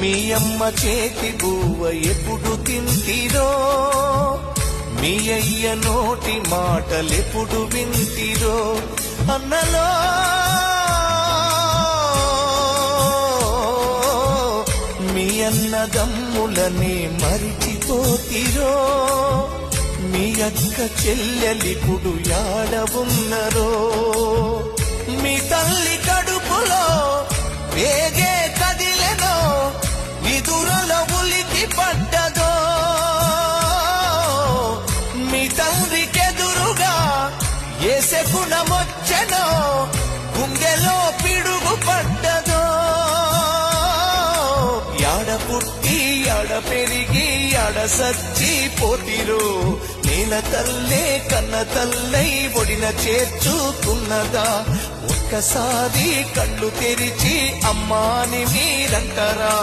మీ అమ్మ చేతి బువ్వ ఎప్పుడు తింటిరో, మీ అయ్య నోటి మాటలెప్పుడు వింటిరో, అన్నలో మీ అన్నదమ్ములనే మరిచిపోతిరో, మీ అక్క చెల్లెలిప్పుడు యాడ ఉన్నరో, మీ తల్లి కడుపులో వేగే కదిలెనో, విదురుల ఉలికి పడ్డదో, మీ తండ్రికెదురుగా ఏ శకునమొచ్చెనో, గుండెలో పిడుగు పడ్డదో, యాడ పుట్టి యాడ పెరిగి యాడ సచ్చిపోతిరో, నేల తల్లే కన్న తల్లై ఒడిన చేర్చుతున్నదా, ఒక్కసారి కళ్ళు తెరిచి అమ్మాని మీరంటారా.